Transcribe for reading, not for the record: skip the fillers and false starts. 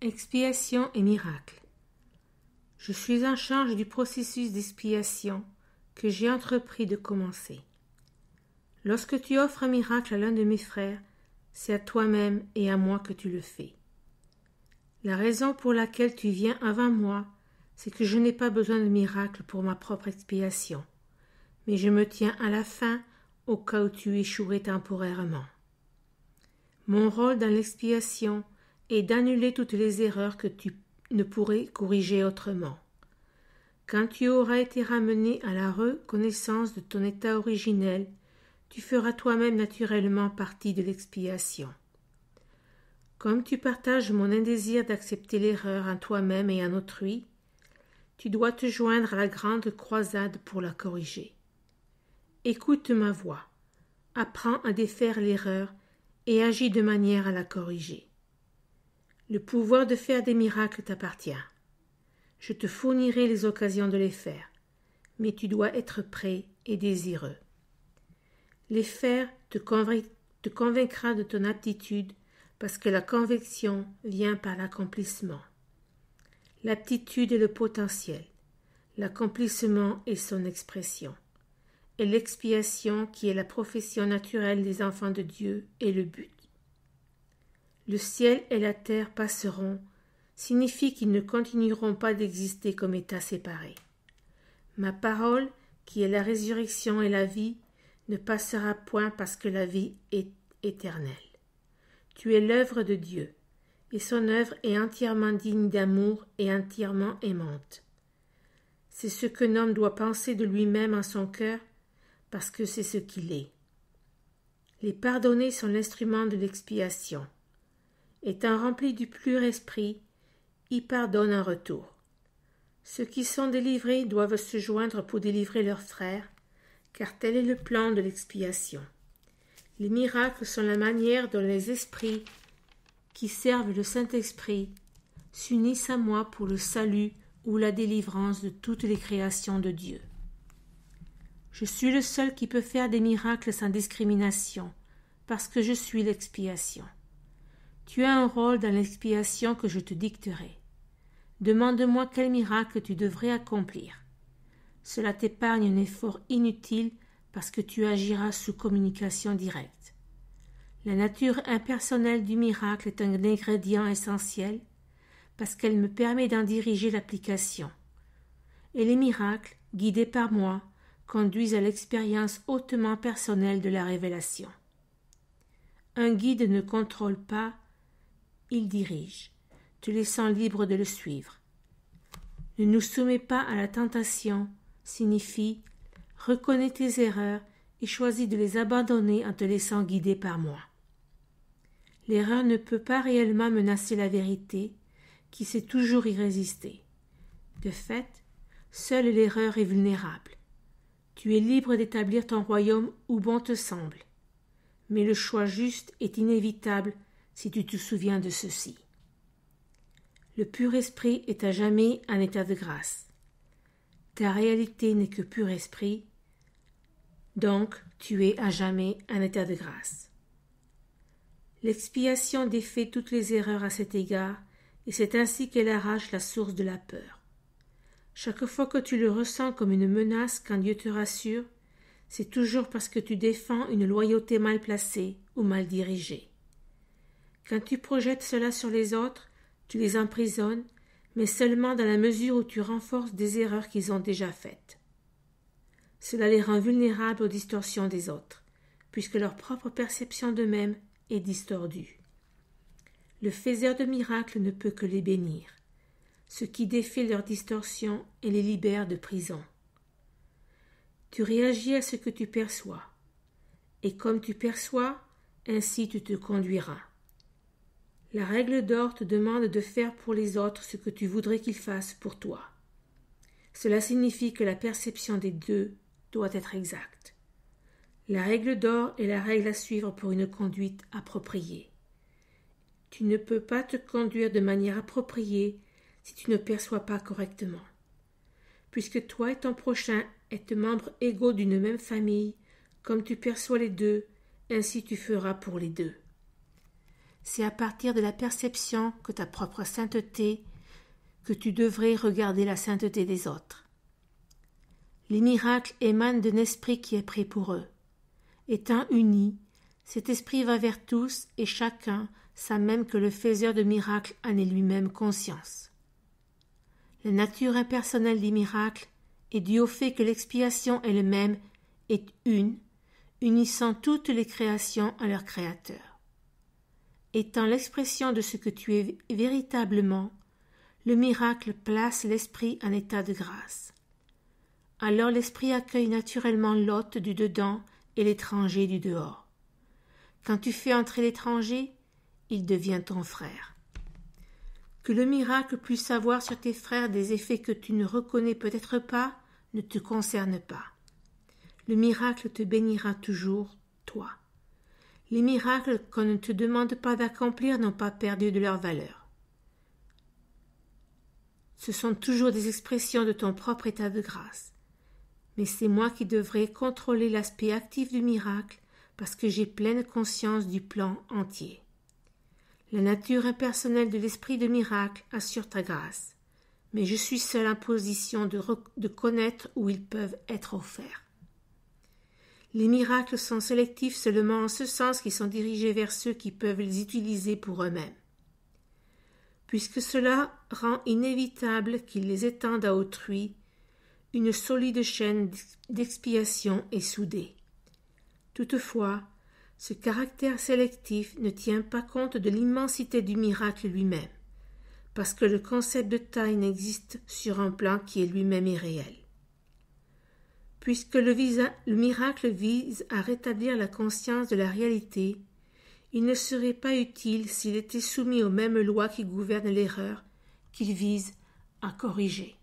Expiation et miracle. Je suis en charge du processus d'expiation que j'ai entrepris de commencer. Lorsque tu offres un miracle à l'un de mes frères, c'est à toi-même et à moi que tu le fais. La raison pour laquelle tu viens avant moi, c'est que je n'ai pas besoin de miracle pour ma propre expiation, mais je me tiens à la fin au cas où tu échouerais temporairement. Mon rôle dans l'expiation est d'annuler toutes les erreurs que tu ne pourrais corriger autrement. Quand tu auras été ramené à la reconnaissance de ton état originel, tu feras toi-même naturellement partie de l'expiation. Comme tu partages mon indésir d'accepter l'erreur en toi-même et en autrui, tu dois te joindre à la grande croisade pour la corriger. Écoute ma voix, apprends à défaire l'erreur et agis de manière à la corriger. Le pouvoir de faire des miracles t'appartient. Je te fournirai les occasions de les faire, mais tu dois être prêt et désireux. Les faire te convaincra de ton aptitude parce que la conviction vient par l'accomplissement. L'aptitude est le potentiel, l'accomplissement est son expression, et l'expiation, qui est la profession naturelle des enfants de Dieu, est le but. Le ciel et la terre passeront, signifie qu'ils ne continueront pas d'exister comme états séparés. Ma parole, qui est la résurrection et la vie, ne passera point parce que la vie est éternelle. Tu es l'œuvre de Dieu, et son œuvre est entièrement digne d'amour et entièrement aimante. C'est ce qu'un homme doit penser de lui-même en son cœur, parce que c'est ce qu'il est. Les pardonnés sont l'instrument de l'expiation. Étant remplis du pur esprit, ils pardonnent en retour. Ceux qui sont délivrés doivent se joindre pour délivrer leurs frères, car tel est le plan de l'expiation. Les miracles sont la manière dont les esprits qui servent le Saint-Esprit s'unissent à moi pour le salut ou la délivrance de toutes les créations de Dieu. Je suis le seul qui peut faire des miracles sans discrimination, parce que je suis l'expiation. Tu as un rôle dans l'expiation que je te dicterai. Demande-moi quel miracle tu devrais accomplir. Cela t'épargne un effort inutile parce que tu agiras sous communication directe. La nature impersonnelle du miracle est un ingrédient essentiel parce qu'elle me permet d'en diriger l'application. Et les miracles, guidés par moi, conduisent à l'expérience hautement personnelle de la révélation. Un guide ne contrôle pas, il dirige, te laissant libre de le suivre. Ne nous soumets pas à la tentation signifie reconnais tes erreurs et choisis de les abandonner en te laissant guider par moi. L'erreur ne peut pas réellement menacer la vérité, qui sait toujours y résister. De fait, seule l'erreur est vulnérable. Tu es libre d'établir ton royaume où bon te semble. Mais le choix juste est inévitable si tu te souviens de ceci. Le pur esprit est à jamais en état de grâce. Ta réalité n'est que pur esprit, donc tu es à jamais en état de grâce. L'expiation défait toutes les erreurs à cet égard, et c'est ainsi qu'elle arrache la source de la peur. Chaque fois que tu le ressens comme une menace quand Dieu te rassure, c'est toujours parce que tu défends une loyauté mal placée ou mal dirigée. Quand tu projettes cela sur les autres, tu les emprisonnes, mais seulement dans la mesure où tu renforces des erreurs qu'ils ont déjà faites. Cela les rend vulnérables aux distorsions des autres, puisque leur propre perception d'eux-mêmes est distordue. Le faiseur de miracles ne peut que les bénir, ce qui défait leur distorsion et les libère de prison. Tu réagis à ce que tu perçois, et comme tu perçois, ainsi tu te conduiras. La règle d'or te demande de faire pour les autres ce que tu voudrais qu'ils fassent pour toi. Cela signifie que la perception des deux doit être exacte. La règle d'or est la règle à suivre pour une conduite appropriée. Tu ne peux pas te conduire de manière appropriée si tu ne perçois pas correctement. Puisque toi et ton prochain êtes membres égaux d'une même famille, comme tu perçois les deux, ainsi tu feras pour les deux. c'est à partir de la perception que ta propre sainteté que tu devrais regarder la sainteté des autres. Les miracles émanent d'un esprit qui est pris pour eux. Étant unis, cet esprit va vers tous et chacun sait même que le faiseur de miracles en est lui-même conscience. La nature impersonnelle des miracles est due au fait que l'expiation elle-même est une, unissant toutes les créations à leur créateur. Étant l'expression de ce que tu es véritablement, le miracle place l'esprit en état de grâce. Alors l'esprit accueille naturellement l'hôte du dedans et l'étranger du dehors. Quand tu fais entrer l'étranger, il devient ton frère. Que le miracle puisse avoir sur tes frères des effets que tu ne reconnais peut-être pas, ne te concerne pas. Le miracle te bénira toujours, toi. Les miracles qu'on ne te demande pas d'accomplir n'ont pas perdu de leur valeur. Ce sont toujours des expressions de ton propre état de grâce. Mais c'est moi qui devrais contrôler l'aspect actif du miracle parce que j'ai pleine conscience du plan entier. La nature impersonnelle de l'esprit de miracle assure ta grâce, mais je suis seul en position de connaître où ils peuvent être offerts. Les miracles sont sélectifs seulement en ce sens qu'ils sont dirigés vers ceux qui peuvent les utiliser pour eux-mêmes. Puisque cela rend inévitable qu'ils les étendent à autrui, une solide chaîne d'expiation est soudée. Toutefois, ce caractère sélectif ne tient pas compte de l'immensité du miracle lui-même, parce que le concept de taille n'existe sur un plan qui est lui-même irréel. Puisque le miracle vise à rétablir la conscience de la réalité, il ne serait pas utile s'il était soumis aux mêmes lois qui gouvernent l'erreur qu'il vise à corriger.